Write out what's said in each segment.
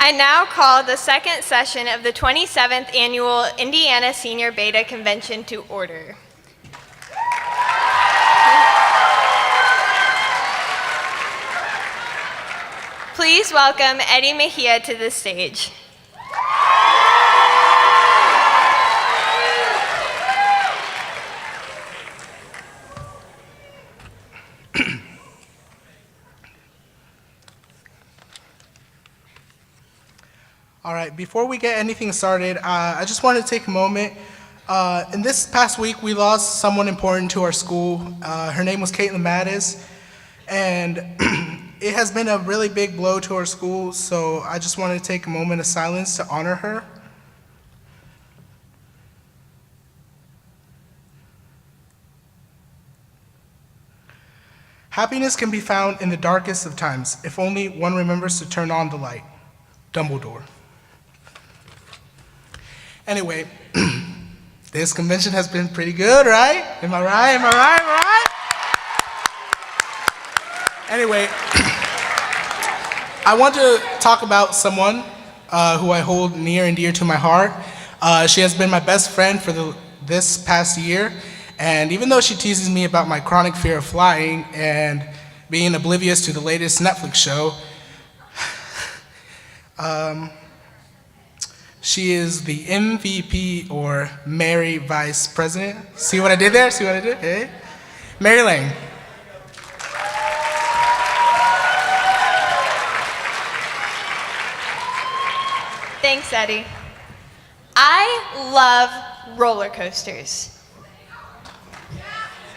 I now call the second session of the 27th Annual Indiana Senior Beta Convention to order. Please welcome Eddie Mejia to the stage. All right, before we get anything started, I just want to take a moment. In this past week, we lost someone important to our school. Her name was Caitlin Mattis, and it has been a really big blow to our school, so I just want to take a moment of silence to honor her. Happiness can be found in the darkest of times, if only one remembers to turn on the light. Dumbledore. Anyway, this convention has been pretty good, right? Am I right? Anyway, I want to talk about someone who I hold near and dear to my heart. She has been my best friend for this past year, and even though she teases me about my chronic fear of flying and being oblivious to the latest Netflix show, she is the MVP, or Mary Vice President. See what I did there? Hey? Mary Lang. Thanks, Eddie. I love roller coasters.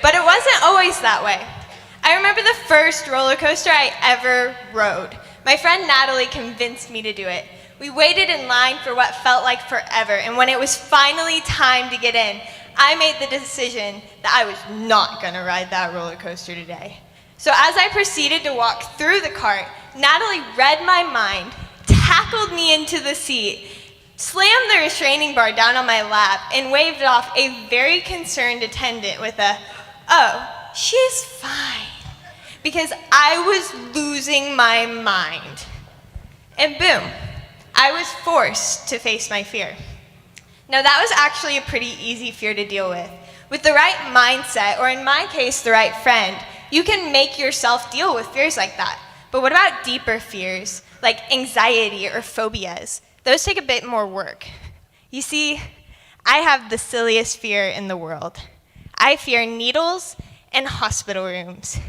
But it wasn't always that way. I remember the first roller coaster I ever rode. My friend Natalie convinced me to do it. We waited in line for what felt like forever, and when it was finally time to get in, I made the decision that I was not gonna ride that roller coaster today. So as I proceeded to walk through the cart, Natalie read my mind, tackled me into the seat, slammed the restraining bar down on my lap, and waved off a very concerned attendant with a, "Oh, she's fine," because I was losing my mind. And boom. I was forced to face my fear. Now that was actually a pretty easy fear to deal with. With the right mindset, or in my case, the right friend, you can make yourself deal with fears like that. But what about deeper fears, like anxiety or phobias? Those take a bit more work. You see, I have the silliest fear in the world. I fear needles and hospital rooms.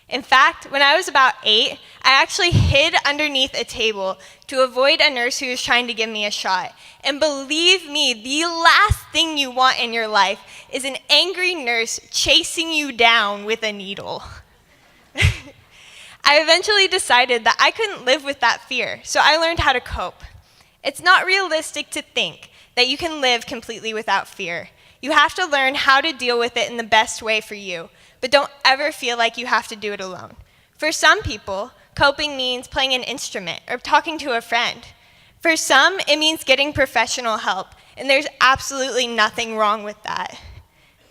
In fact, when I was about 8, I actually hid underneath a table to avoid a nurse who was trying to give me a shot. And believe me, the last thing you want in your life is an angry nurse chasing you down with a needle. I eventually decided that I couldn't live with that fear, so I learned how to cope. It's not realistic to think that you can live completely without fear. You have to learn how to deal with it in the best way for you. But don't ever feel like you have to do it alone. For some people, coping means playing an instrument or talking to a friend. For some, it means getting professional help, and there's absolutely nothing wrong with that.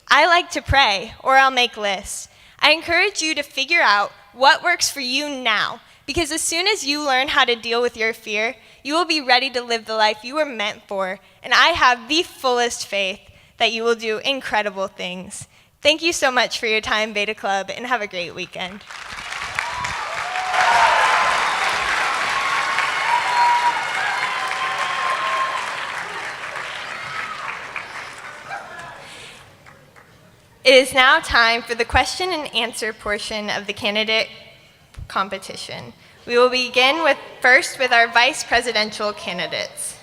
I like to pray, or I'll make lists. I encourage you to figure out what works for you now, because as soon as you learn how to deal with your fear, you will be ready to live the life you were meant for, and I have the fullest faith that you will do incredible things. Thank you so much for your time, Beta Club, and have a great weekend. It is now time for the question and answer portion of the candidate competition. We will begin first with our vice presidential candidates.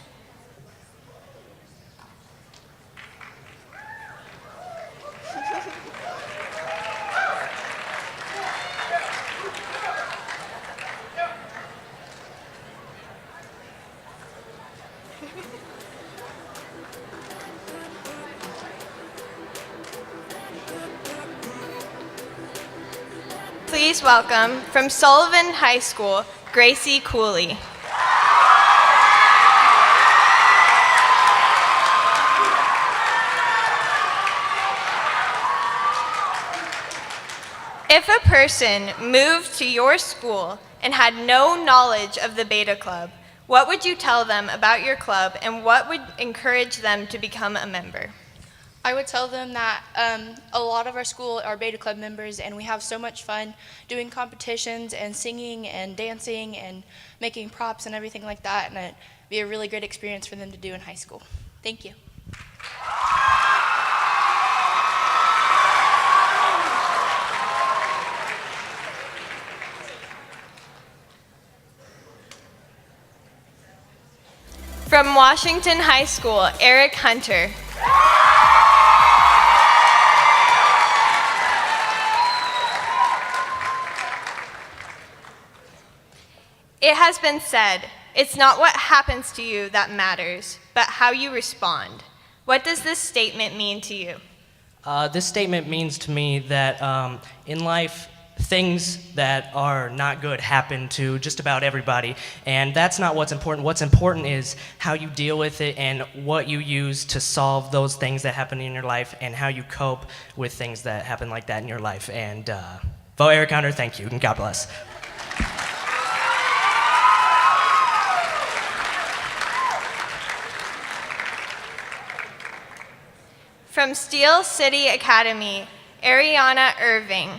Please welcome, from Sullivan High School, Gracie Cooley. If a person moved to your school and had no knowledge of the Beta Club, What would you tell them about your club, and what would encourage them to become a member? I would tell them that a lot of our school are Beta Club members, and we have so much fun doing competitions and singing and dancing and making props and everything like that, and it'd be a really great experience for them to do in high school. Thank you. From Washington High School, Eric Hunter. It has been said, it's not what happens to you that matters, but how you respond. What does this statement mean to you? This statement means to me that in life, things that are not good happen to just about everybody, and that's not what's important. What's important is how you deal with it and what you use to solve those things that happen in your life and how you cope with things that happen like that in your life. And vote Eric Hunter, thank you, and God bless. From Steel City Academy, Ariana Irving.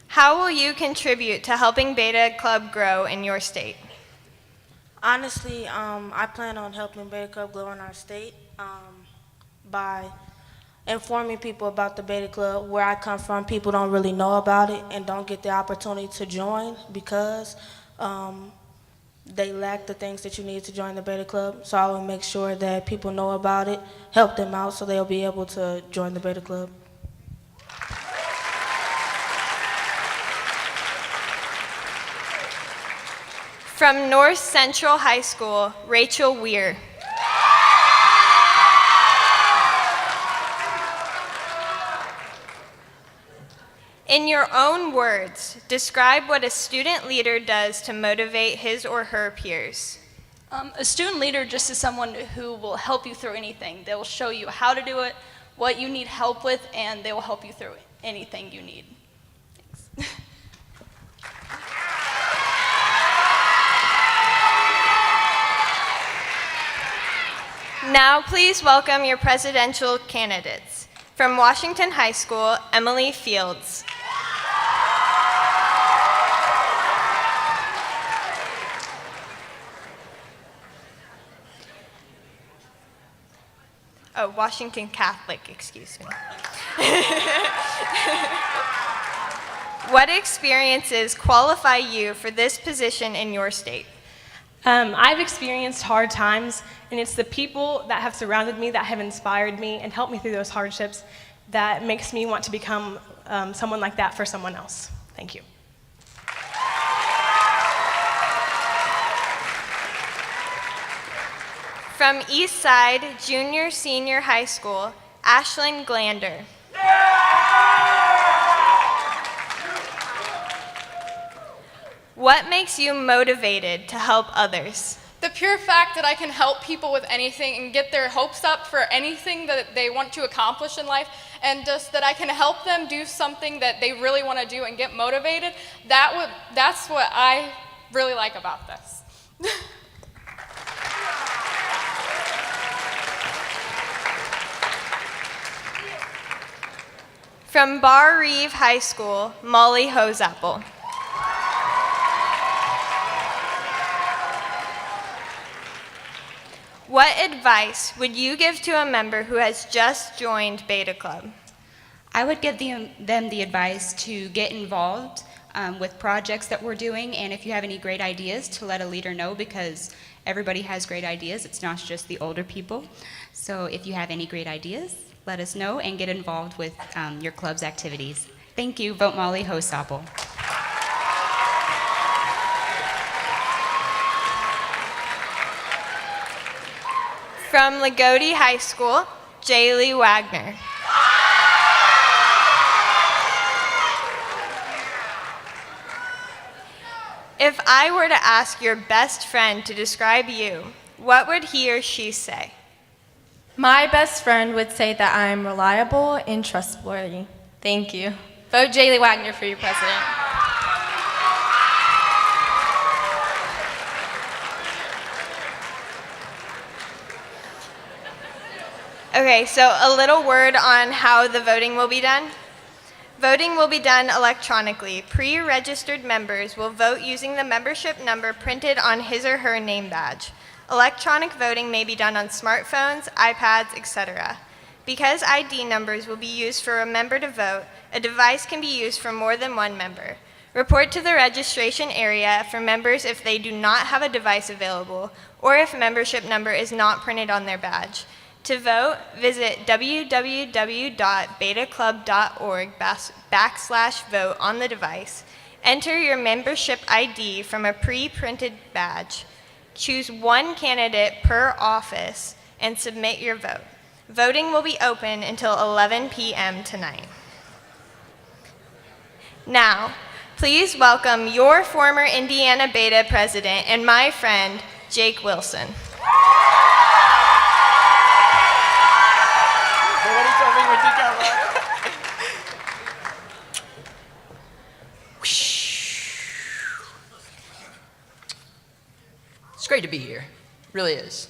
How will you contribute to helping Beta Club grow in your state? Honestly, I plan on helping Beta Club grow in our state by informing people about the Beta Club. Where I come from, people don't really know about it and don't get the opportunity to join because they lack the things that you need to join the Beta Club. So I will make sure that people know about it, help them out so they'll be able to join the Beta Club. From North Central High School, Rachel Weir. In your own words, describe what a student leader does to motivate his or her peers. A student leader just is someone who will help you through anything. They will show you how to do it, what you need help with, and they will help you through anything you need. Thanks. Now please welcome your presidential candidates. From Washington High School, Emily Fields. Oh, Washington Catholic, excuse me. What experiences qualify you for this position in your state? I've experienced hard times, and it's the people that have surrounded me that have inspired me and helped me through those hardships that makes me want to become someone like that for someone else. Thank you. From Eastside Junior Senior High School, Ashlyn Glander. What makes you motivated to help others? The pure fact that I can help people with anything and get their hopes up for anything that they want to accomplish in life, and just that I can help them do something that they really want to do and get motivated, that's what I really like about this. From Bar Reeve High School, Molly Hosapple. What advice would you give to a member who has just joined Beta Club? I would give them the advice to get involved with projects that we're doing, and if you have any great ideas, to let a leader know, because everybody has great ideas. It's not just the older people. So if you have any great ideas, let us know and get involved with your club's activities. Thank you. Vote Molly Hosapple. From Lagodi High School, Jaylee Wagner. If I were to ask your best friend to describe you, what would he or she say? My best friend would say that I'm reliable and trustworthy. Thank you. Vote Jaylee Wagner for your president. Okay, so a little word on how the voting will be done. Voting will be done electronically. Pre-registered members will vote using the membership number printed on his or her name badge. Electronic voting may be done on smartphones, iPads, etc. Because ID numbers will be used for a member to vote, a device can be used for more than one member. Report to the registration area for members if they do not have a device available, or if membership number is not printed on their badge. To vote, visit www.betaclub.org/vote on the device. Enter your membership ID from a pre-printed badge. Choose one candidate per office and submit your vote. Voting will be open until 11 p.m. tonight. Now, please welcome your former Indiana Beta president and my friend, Jake Wilson. It's great to be here. It really is.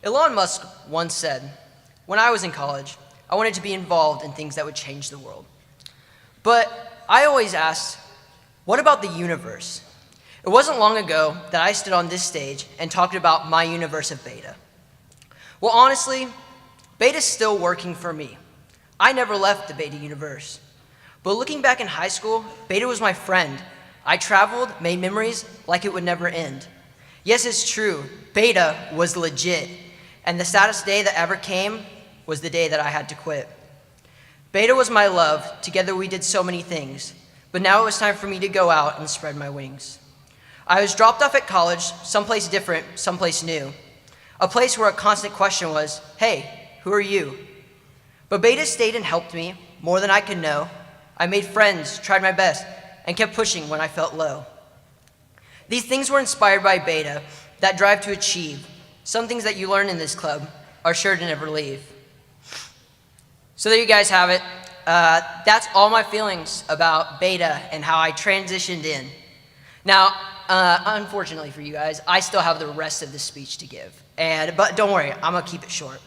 Elon Musk once said, "When I was in college, I wanted to be involved in things that would change the world." But I always asked, what about the universe? It wasn't long ago that I stood on this stage and talked about my universe of Beta. Well, honestly, Beta's still working for me. I never left the Beta universe. But looking back in high school, Beta was my friend. I traveled, made memories like it would never end. Yes, it's true, Beta was legit. And the saddest day that ever came was the day that I had to quit. Beta was my love. Together we did so many things. But now it was time for me to go out and spread my wings. I was dropped off at college, someplace different, someplace new. A place where a constant question was, hey, who are you? But Beta stayed and helped me more than I could know. I made friends, tried my best, and kept pushing when I felt low. These things were inspired by Beta, that drive to achieve. Some things that you learn in this club are sure to never leave. So there you guys have it. That's all my feelings about Beta and how I transitioned in. Now, unfortunately for you guys, I still have the rest of the speech to give. But don't worry, I'm gonna keep it short.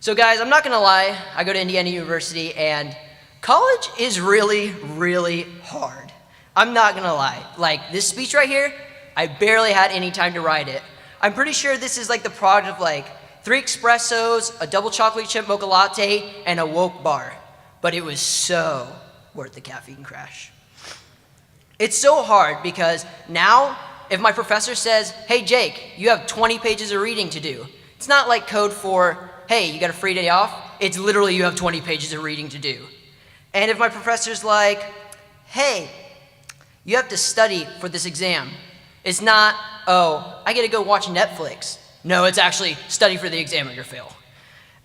So guys, I'm not gonna lie, I go to Indiana University and college is really, really hard. I'm not gonna lie. Like this speech right here, I barely had any time to write it. I'm pretty sure this is like the product of like 3 espressos, a double chocolate chip mocha latte, and a woke bar. But it was so worth the caffeine crash. It's so hard because now, if my professor says, hey Jake, you have 20 pages of reading to do, it's not like code for, hey, you got a free day off. It's literally you have 20 pages of reading to do. And if my professor's like, hey, you have to study for this exam, it's not, oh, I get to go watch Netflix. No, it's actually study for the exam or you'll fail.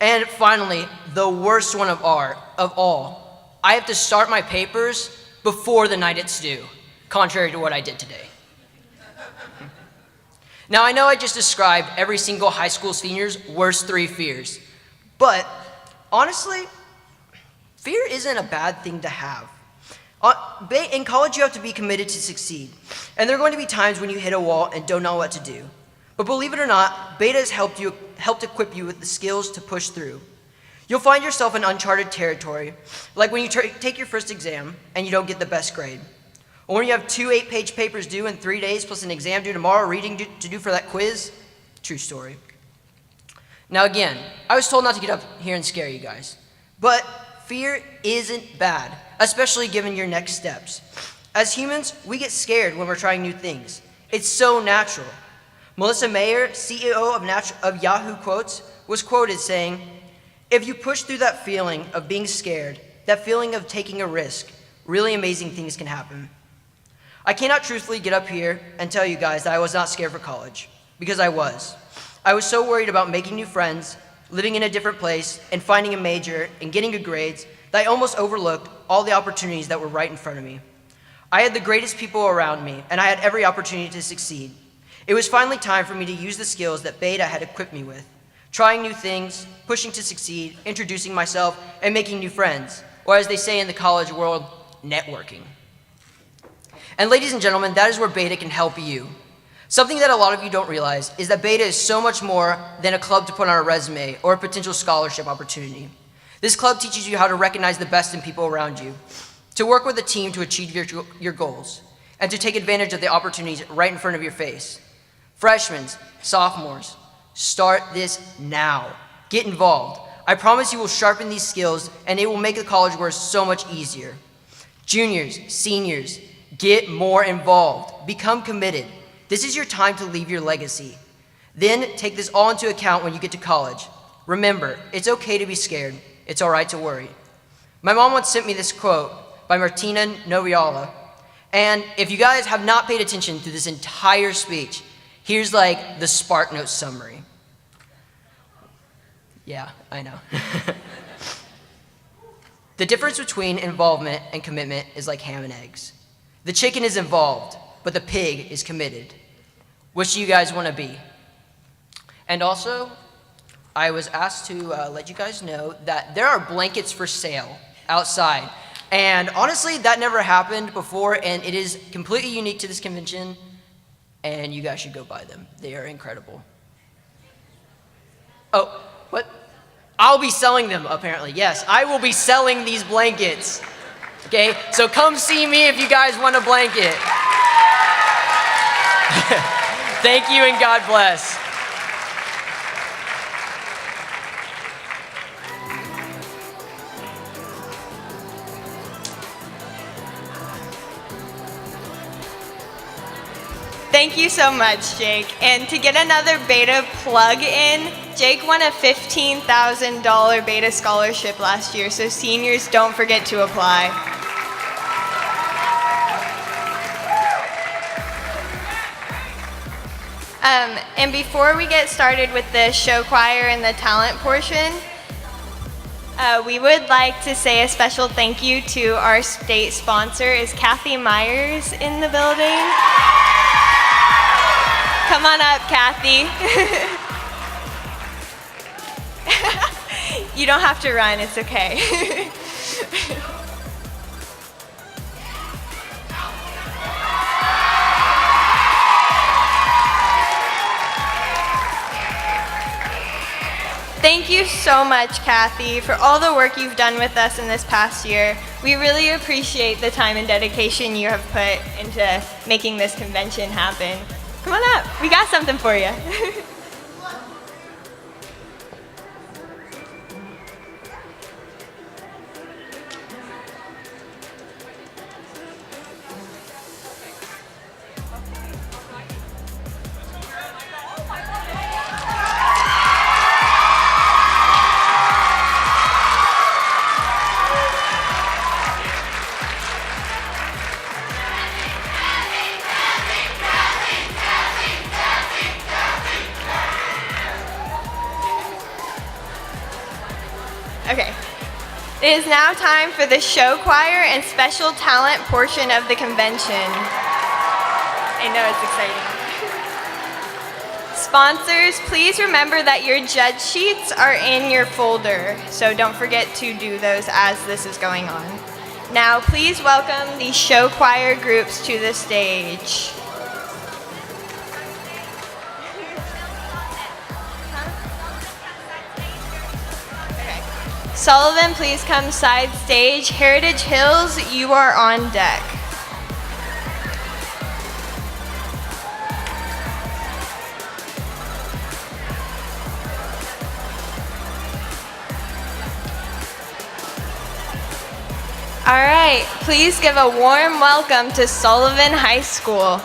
And finally, the worst one of all, I have to start my papers before the night it's due, contrary to what I did today. Now, I know I just described every single high school senior's worst 3 fears, but honestly, fear isn't a bad thing to have. In college, you have to be committed to succeed, and there are going to be times when you hit a wall and don't know what to do. But believe it or not, Beta has helped equip you with the skills to push through. You'll find yourself in uncharted territory, like when you take your first exam and you don't get the best grade. Or when you have 2 8-page papers due in 3 days plus an exam due tomorrow, reading to do for that quiz. True story. Now again, I was told not to get up here and scare you guys, but fear isn't bad, especially given your next steps. As humans, we get scared when we're trying new things. It's so natural. Melissa Mayer, CEO of Yahoo Quotes, was quoted saying, if you push through that feeling of being scared, that feeling of taking a risk, really amazing things can happen. I cannot truthfully get up here and tell you guys that I was not scared for college, because I was. I was so worried about making new friends, living in a different place, and finding a major and getting good grades that I almost overlooked all the opportunities that were right in front of me. I had the greatest people around me, and I had every opportunity to succeed. It was finally time for me to use the skills that Beta had equipped me with, trying new things, pushing to succeed, introducing myself, and making new friends. or as they say in the college world, networking. And ladies and gentlemen, that is where Beta can help you. Something that a lot of you don't realize is that Beta is so much more than a club to put on a resume or a potential scholarship opportunity. This club teaches you how to recognize the best in people around you, to work with a team to achieve your goals, and to take advantage of the opportunities right in front of your face. Freshmen, sophomores, start this now. Get involved. I promise you will sharpen these skills and it will make the college course so much easier. Juniors, seniors, get more involved. Become committed. This is your time to leave your legacy. Then take this all into account when you get to college. Remember, it's okay to be scared. It's all right to worry. My mom once sent me this quote by Martina Noviala. And if you guys have not paid attention to this entire speech, here's like the SparkNotes summary. Yeah, I know. The difference between involvement and commitment is like ham and eggs. The chicken is involved, but the pig is committed. Which do you guys want to be? And also, I was asked to let you guys know that there are blankets for sale outside. And honestly, that never happened before, and it is completely unique to this convention, and you guys should go buy them. They are incredible. Oh, what? I'll be selling them, apparently. Yes, I will be selling these blankets. Okay, so come see me if you guys want a blanket. Thank you and God bless. Thank you so much, Jake. And to get another Beta plug in, Jake won a $15,000 Beta scholarship last year, so seniors, don't forget to apply. And before we get started with the show choir and the talent portion, we would like to say a special thank you to our state sponsor. Is Kathy Myers in the building? Come on up, Kathy. You don't have to run, it's okay. Thank you so much, Kathy, for all the work you've done with us in this past year. We really appreciate the time and dedication you have put into making this convention happen. Come on up, we got something for you. Okay. It is now time for the show choir and special talent portion of the convention. I know it's exciting. Sponsors, please remember that your judge sheets are in your folder, so don't forget to do those as this is going on. Now, please welcome the show choir groups to the stage. Sullivan, please come side stage. Heritage Hills, you are on deck. All right, please give a warm welcome to Sullivan High School.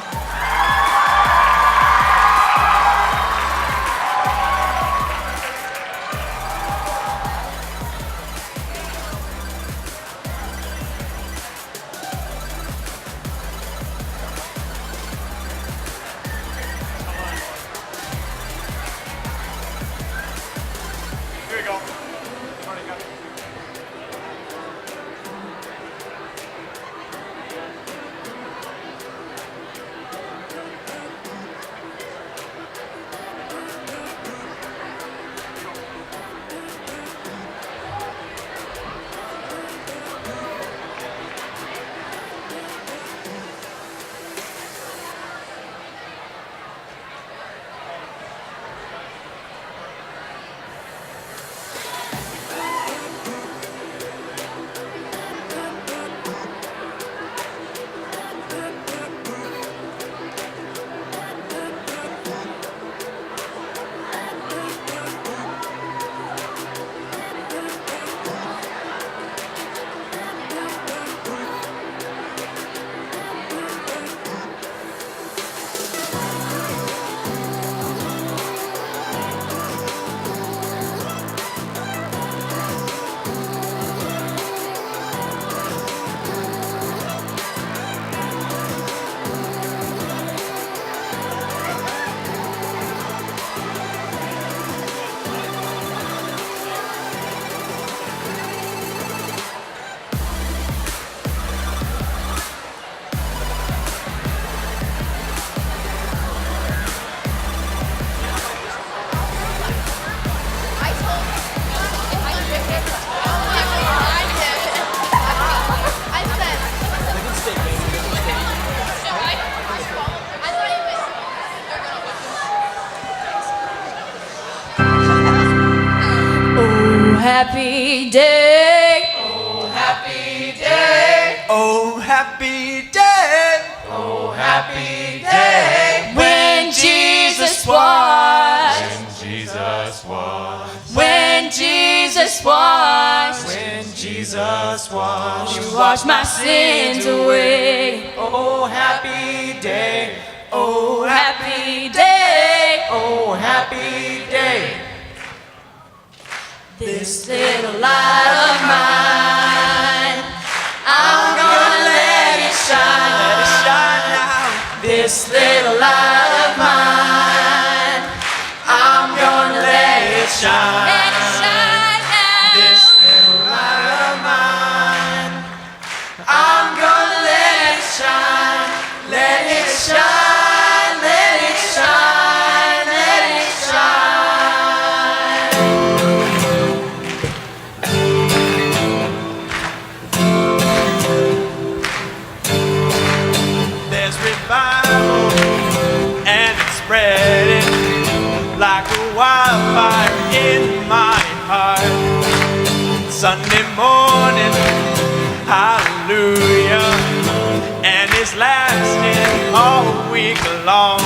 happy day. Oh, happy day. Oh, happy day. Oh, happy day. When Jesus washed. When Jesus washed. When Jesus washed. When Jesus washed. You washed my sins away. Oh, happy day. Oh, happy day. Oh, happy day. This little light of mine, I'm gonna let it shine. Let it shine now. This little light of mine, I'm gonna let it shine. Let it shine now. This little light of mine, I'm gonna let it shine. Let it shine. Let it shine. Let it shine. There's revival and it's spreading like a wildfire in my heart. Sunday morning, hallelujah, and it's lasting all week long.